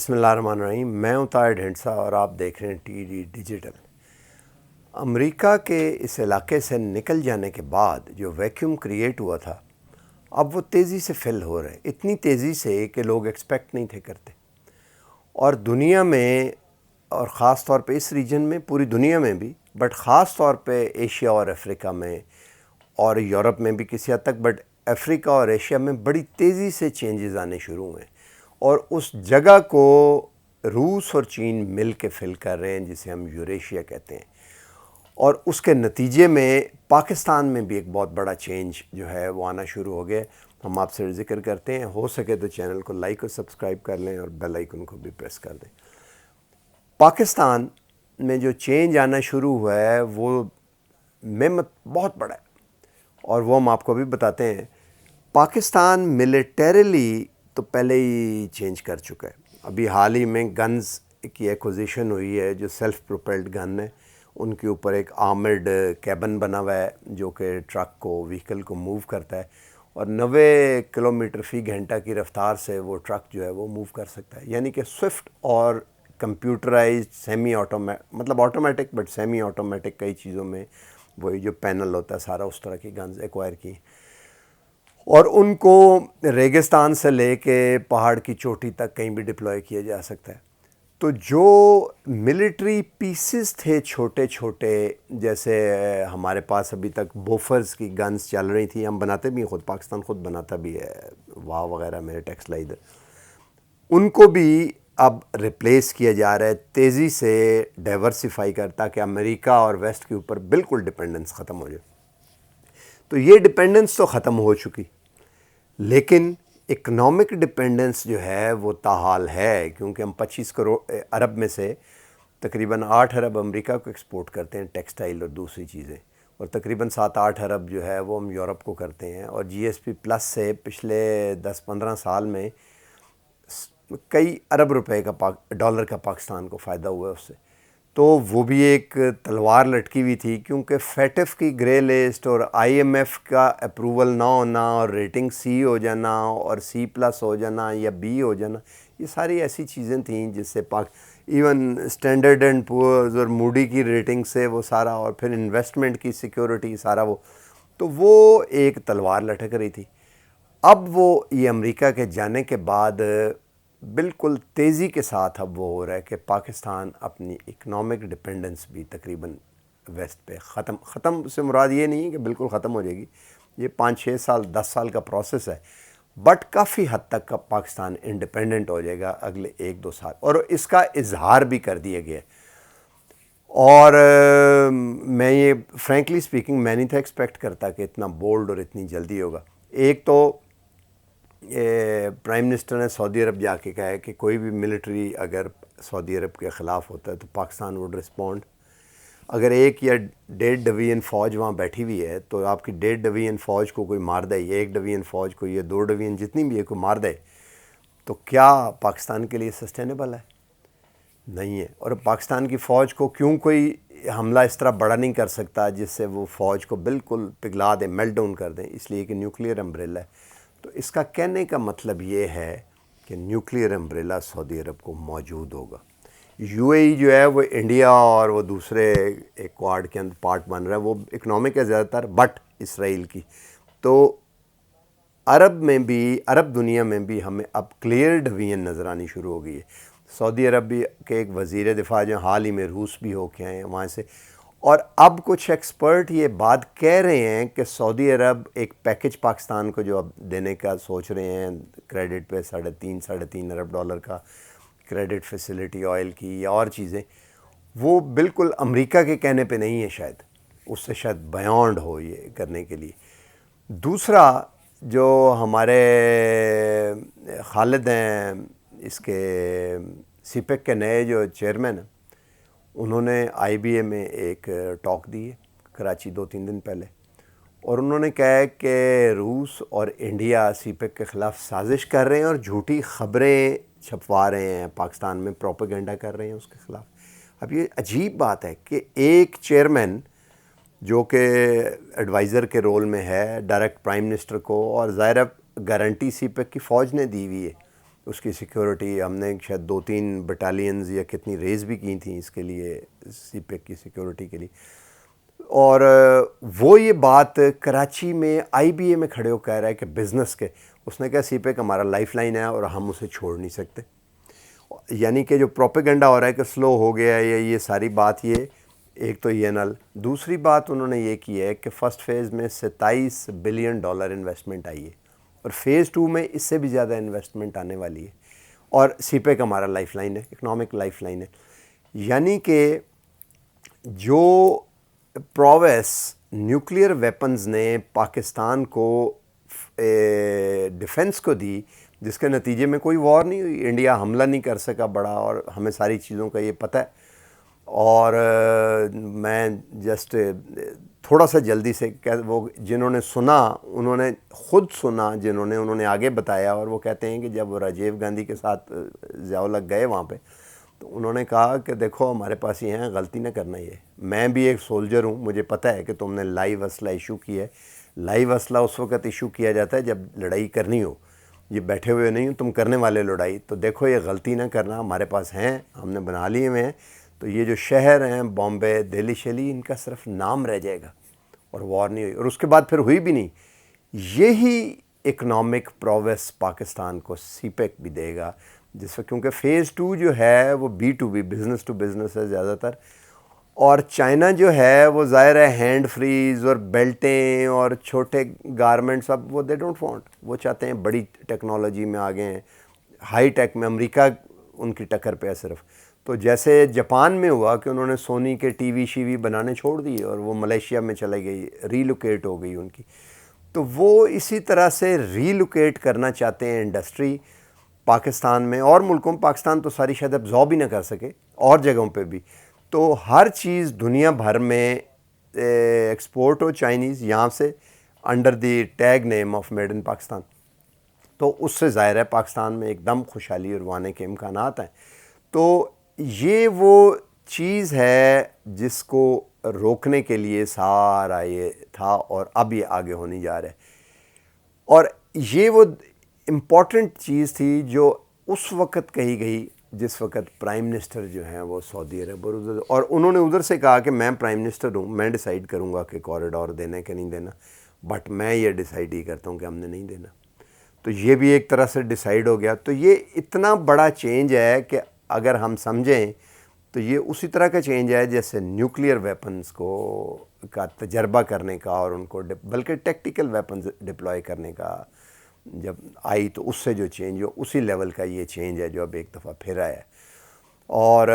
बिस्मिल्लाहिर्रहमानिर्रहीम। मैं हूं ताहिर ढिंडसा और आप देख रहे हैं टीडी डिजिटल। अमेरिका के इस इलाके से निकल जाने के बाद जो वैक्यूम क्रिएट हुआ था, अब वो तेज़ी से फिल हो रहे हैं, इतनी तेज़ी से कि लोग एक्सपेक्ट नहीं थे करते। और दुनिया में, और ख़ास तौर पे इस रीजन में, पूरी दुनिया में भी, बट ख़ास तौर पे एशिया और अफ्रीका में और यूरोप में भी किसी हद तक, बट अफ्रीका और एशिया में बड़ी तेज़ी से चेंजेस आने शुरू हुए हैं। और उस जगह को रूस और चीन मिल के फिल कर रहे हैं, जिसे हम यूरेशिया कहते हैं। और उसके नतीजे में पाकिस्तान में भी एक बहुत बड़ा चेंज जो है वो आना शुरू हो गया। हम आपसे जिक्र करते हैं, हो सके तो चैनल को लाइक और सब्सक्राइब कर लें और बेल आइकन को भी प्रेस कर दें। पाकिस्तान में जो चेंज आना शुरू हुआ है वो बहुत बड़ा है, और वो हम आपको भी बताते हैं। पाकिस्तान मिलिटरीली तो पहले ही चेंज कर चुका है। अभी हाल ही में गन्स की एक्विजिशन हुई है, जो सेल्फ प्रोपेल्ड गन है, उनके ऊपर एक आर्मर्ड कैबन बना हुआ है जो कि ट्रक को, व्हीकल को मूव करता है, और 90 किलोमीटर फ़ी घंटा की रफ्तार से वो ट्रक जो है वो मूव कर सकता है। यानी कि स्विफ्ट और कंप्यूटराइज्ड सेमी मतलब ऑटोमेटिक बट सेमी ऑटोमेटिक कई चीज़ों में वही जो पैनल होता है सारा, उस तरह की गन्स एक्वायर की, और उनको रेगिस्तान से लेके पहाड़ की चोटी तक कहीं भी डिप्लॉय किया जा सकता है। तो जो मिलिट्री पीसेस थे छोटे छोटे, जैसे हमारे पास अभी तक बोफर्स की गन्स चल रही थी, हम बनाते भी ख़ुद, पाकिस्तान ख़ुद बनाता भी है, वाह वगैरह मेरे टेक्सटाइल, उनको भी अब रिप्लेस किया जा रहा है तेज़ी से डाइवर्सिफाई कर, ताकि अमेरिका और वेस्ट के ऊपर बिल्कुल डिपेंडेंस ख़त्म हो जाए। तो ये डिपेंडेंस तो ख़त्म हो चुकी, लेकिन इकनॉमिक डिपेंडेंस जो है वो ताहाल है, क्योंकि हम 25 करोड़ अरब में से तकरीबन 8 अरब अमेरिका को एक्सपोर्ट करते हैं, टेक्सटाइल और दूसरी चीज़ें, और तकरीबन 7-8 अरब जो है वो हम यूरोप को करते हैं। और जीएसपी प्लस से पिछले 10-15 साल में कई अरब रुपए का डॉलर का पाकिस्तान को फ़ायदा हुआ है उससे। तो वो भी एक तलवार लटकी हुई थी, क्योंकि फेटिफ की ग्रे लिस्ट और आईएमएफ का अप्रूवल ना होना और रेटिंग सी हो जाना और C+ हो जाना या B हो जाना, ये सारी ऐसी चीज़ें थीं जिससे इवन स्टैंडर्ड एंड पुअर्स और मूडी की रेटिंग से वो सारा, और फिर इन्वेस्टमेंट की सिक्योरिटी सारा तो वो एक तलवार लटक रही थी। अब वो ये अमेरिका के जाने के बाद बिल्कुल तेज़ी के साथ अब वो हो रहा है कि पाकिस्तान अपनी इकनॉमिक डिपेंडेंस भी तकरीबन वेस्ट पे ख़त्म से मुराद ये नहीं है कि बिल्कुल ख़त्म हो जाएगी, ये 5-6 साल 10 साल का प्रोसेस है, बट काफ़ी हद तक का पाकिस्तान इंडिपेंडेंट हो जाएगा अगले 1-2 साल, और इसका इजहार भी कर दिया गया है। और मैं ये फ्रैंकली स्पीकिंग मैं नहीं था एक्सपेक्ट करता कि इतना बोल्ड और इतनी जल्दी होगा। एक तो प्राइम मिनिस्टर ने सऊदी अरब जाके कहा है कि कोई भी मिलिट्री अगर सऊदी अरब के ख़िलाफ़ होता है तो पाकिस्तान वुड रिस्पॉन्ड। अगर 1 या 1.5 डिवीज़न फ़ौज वहाँ बैठी हुई है तो आपकी 1.5 डिवीज़न फ़ौज को कोई मार दे, 1 डिवीज़न फ़ौज को, या 2 डिवीज़न जितनी भी है को मार दे, तो क्या पाकिस्तान के लिए सस्टेनेबल है? नहीं है। और पाकिस्तान की फ़ौज को क्यों कोई हमला इस तरह बड़ा नहीं कर सकता जिससे वो फ़ौज को बिल्कुल पिघला दें, मेल्ट डाउन कर दें, इसलिए कि न्यूक्लियर अम्ब्रेला है। तो इसका कहने का मतलब ये है कि न्यूक्लियर अम्ब्रेला सऊदी अरब को मौजूद होगा। यूएई जो है वो इंडिया और वो दूसरे एक क्वाड के अंदर पार्ट बन रहा है, वो इकनॉमिक है ज़्यादातर, बट इसराइल की। तो अरब में भी, अरब दुनिया में भी हमें अब क्लियर डिवीज़न नज़र आनी शुरू हो गई है। सऊदी अरब भी के एक वज़ीर दिफा जो हाल ही में रूस भी होके आए हैं वहाँ से, और अब कुछ एक्सपर्ट ये बात कह रहे हैं कि सऊदी अरब एक पैकेज पाकिस्तान को जो अब देने का सोच रहे हैं, क्रेडिट पे 3.5 अरब डॉलर का क्रेडिट फैसिलिटी ऑयल की या और चीज़ें, वो बिल्कुल अमेरिका के कहने पे नहीं है, शायद उससे शायद बयान्ड हो ये करने के लिए। दूसरा, जो हमारे खालिद हैं इसके सीपेक के नए जो चेयरमैन हैं, उन्होंने IBA में एक टॉक दी है कराची 2-3 दिन पहले, और उन्होंने कहा है कि रूस और इंडिया सीपेक के ख़िलाफ़ साजिश कर रहे हैं और झूठी ख़बरें छपवा रहे हैं, पाकिस्तान में प्रोपेगेंडा कर रहे हैं उसके ख़िलाफ़। अब ये अजीब बात है कि एक चेयरमैन जो कि एडवाइज़र के रोल में है डायरेक्ट प्राइम मिनिस्टर को, और ज़ाहिर गारंटी सीपेक की फ़ौज ने दी हुई है, اس کی سیکیورٹی ہم نے شاید 2-3 بٹالینز یا کتنی ریز بھی کی تھیں اس کے لیے، سی پیک کی سیکیورٹی کے لیے. اور وہ یہ بات کراچی میں آئی بی اے میں کھڑے ہو کہہ رہا ہے کہ بزنس کے، اس نے کہا سی پیک ہمارا لائف لائن ہے اور ہم اسے چھوڑ نہیں سکتے. یعنی کہ جو پروپیگنڈا ہو رہا ہے کہ سلو ہو گیا ہے یا یہ ساری بات، یہ ایک تو یہ نل. دوسری بات انہوں نے یہ کی ہے کہ فرسٹ فیز میں $27 بلین انویسٹمنٹ آئی ہے، اور فیز 2 میں اس سے بھی زیادہ انویسٹمنٹ آنے والی ہے. اور سی پیک ہمارا لائف لائن ہے، اکنامک لائف لائن ہے. یعنی کہ جو پرویس نیوکلیئر ویپنز نے پاکستان کو ڈیفنس کو دی، جس کے نتیجے میں کوئی وار نہیں ہوئی، انڈیا حملہ نہیں کر سکا بڑا، اور ہمیں ساری چیزوں کا یہ پتہ ہے. اور میں جسٹ تھوڑا سا جلدی سے وہ جنہوں نے سنا انہوں نے خود سنا، انہوں نے آگے بتایا، اور وہ کہتے ہیں کہ جب وہ راجیو گاندھی کے ساتھ ضیاء الحق گئے وہاں پہ، تو انہوں نے کہا کہ دیکھو ہمارے پاس یہ ہیں، غلطی نہ کرنا. یہ میں بھی ایک سولجر ہوں، مجھے پتہ ہے کہ تم نے لائیو اسلحہ ایشو کی ہے. لائیو اسلحہ اس وقت ایشو کیا جاتا ہے جب لڑائی کرنی ہو، یہ بیٹھے ہوئے نہیں ہو تم کرنے والے لڑائی. تو دیکھو یہ غلطی نہ کرنا، ہمارے پاس ہیں، ہم نے بنا لیے ہوئے ہیں. تو یہ جو شہر ہیں بامبے، دہلی، شیلی، ان کا صرف نام رہ جائے گا اور وار نہیں ہوئی. اور اس کے بعد پھر ہوئی بھی نہیں. یہی اکنامک پرویس پاکستان کو سی پیک بھی دے گا، جس وقت کیونکہ فیز 2 جو ہے وہ B2B، بزنس ٹو بزنس ہے زیادہ تر. اور چائنا جو ہے وہ ظاہر ہے ہینڈ فریز اور بیلٹیں اور چھوٹے گارمنٹس، اب وہ دے ڈونٹ وانٹ، وہ چاہتے ہیں بڑی ٹیکنالوجی میں آگے ہیں، ہائی ٹیک میں. امریکہ ان کی ٹکر پہ ہے صرف. تو جیسے جاپان میں ہوا کہ انہوں نے سونی کے ٹی وی شیوی بنانے چھوڑ دیے اور وہ ملیشیا میں چلے گئی، ریلوکیٹ ہو گئی ان کی. تو وہ اسی طرح سے ریلوکیٹ کرنا چاہتے ہیں انڈسٹری پاکستان میں اور ملکوں میں. پاکستان تو ساری شاید ابزارب بھی نہ کر سکے، اور جگہوں پہ بھی. تو ہر چیز دنیا بھر میں ایکسپورٹ ہو چائنیز یہاں سے، under the tag name of made in Pakistan. تو اس سے ظاہر ہے پاکستان میں ایک دم خوشحالی اور وانے کے امکانات ہیں. تو یہ وہ چیز ہے جس کو روکنے کے لیے سارا یہ تھا، اور اب یہ آگے ہونے جا رہا ہے. اور یہ وہ امپورٹنٹ چیز تھی جو اس وقت کہی گئی جس وقت پرائم منسٹر جو ہیں وہ سعودی عرب، اور انہوں نے ادھر سے کہا کہ میں پرائم منسٹر ہوں، میں ڈیسائیڈ کروں گا کہ کوریڈور دینا ہے کہ نہیں دینا، بٹ میں یہ ڈیسائیڈ ہی کرتا ہوں کہ ہم نے نہیں دینا. تو یہ بھی ایک طرح سے ڈیسائیڈ ہو گیا. تو یہ اتنا بڑا چینج ہے کہ اگر ہم سمجھیں تو یہ اسی طرح کا چینج ہے جیسے نیوکلیئر ویپنز کا تجربہ کرنے کا، اور ان کو بلکہ ٹیکٹیکل ویپنز ڈپلوائے کرنے کا جب آئی، تو اس سے جو چینج ہو اسی لیول کا یہ چینج ہے جو اب ایک دفعہ پھر آیا ہے. اور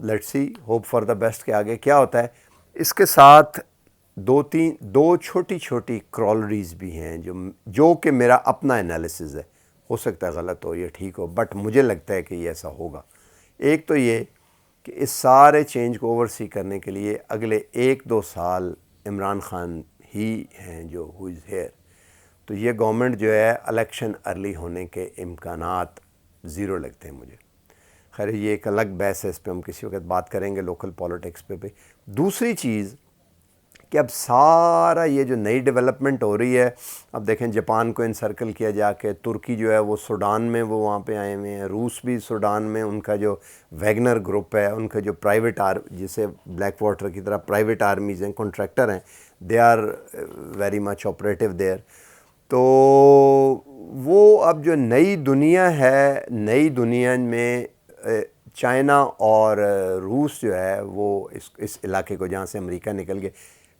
let's see, hope for the best کہ آگے کیا ہوتا ہے. اس کے ساتھ دو چھوٹی چھوٹی کرالریز بھی ہیں جو کہ میرا اپنا انالیسز ہے، ہو سکتا ہے غلط ہو یا ٹھیک ہو، بٹ مجھے لگتا ہے کہ یہ ایسا ہوگا. ایک تو یہ کہ اس سارے چینج کو اوور سی کرنے کے لیے اگلے 1-2 سال عمران خان ہی ہیں جو ہو از ہیئر. تو یہ گورنمنٹ جو ہے الیکشن ارلی ہونے کے امکانات زیرو لگتے ہیں مجھے. خیر یہ ایک الگ بحث ہے، اس پہ ہم کسی وقت بات کریں گے لوکل پالیٹکس پہ. دوسری چیز کہ اب سارا یہ جو نئی ڈیولپمنٹ ہو رہی ہے، اب دیکھیں جاپان کو انسرکل کیا جا کے، ترکی جو ہے وہ سوڈان میں وہ وہاں پہ آئے ہوئے ہیں، روس بھی سوڈان میں، ان کا جو ویگنر گروپ ہے، ان کا جو پرائیویٹ جسے بلیک واٹر کی طرح پرائیویٹ آرمیز ہیں، کنٹریکٹر ہیں، they are very much operative there. تو وہ اب جو نئی دنیا ہے، نئی دنیا میں چائنا اور روس جو ہے وہ اس علاقے کو، جہاں سے امریکہ نکل گئے،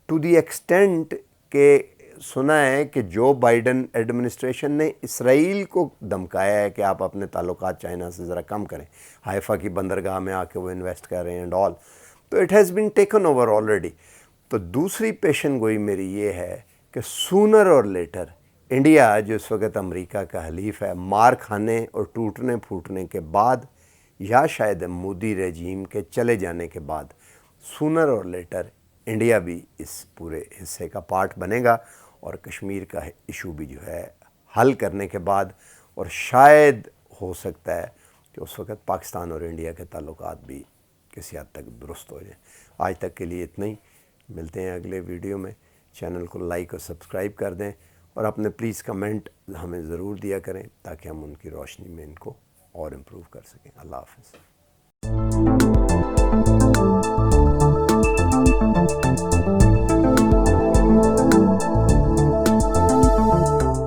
ٹو دی ایکسٹینٹ کہ سنا ہے کہ جو بائیڈن ایڈمنسٹریشن نے اسرائیل کو دھمکایا ہے کہ آپ اپنے تعلقات چائنا سے ذرا کم کریں، حائفہ کی بندرگاہ میں آ کے وہ انویسٹ کر رہے ہیں اینڈ آل. تو it has been taken over already. تو دوسری پیشن گوئی میری یہ ہے کہ سونر اور لیٹر انڈیا جو اس وقت امریکہ کا حلیف ہے، مار کھانے اور ٹوٹنے پھوٹنے کے بعد، یا شاید مودی رجیم کے چلے جانے کے بعد، سونر اور لیٹر انڈیا بھی اس پورے حصے کا پارٹ بنے گا، اور کشمیر کا ایشو بھی جو ہے حل کرنے کے بعد، اور شاید ہو سکتا ہے کہ اس وقت پاکستان اور انڈیا کے تعلقات بھی کسی حد تک درست ہو جائیں. آج تک کے لیے اتنا ہی، ملتے ہیں اگلے ویڈیو میں. چینل کو لائک اور سبسکرائب کر دیں، اور اپنے پلیز کمنٹ ہمیں ضرور دیا کریں تاکہ ہم ان کی روشنی میں ان کو اور امپروو کر سکیں. اللہ حافظ.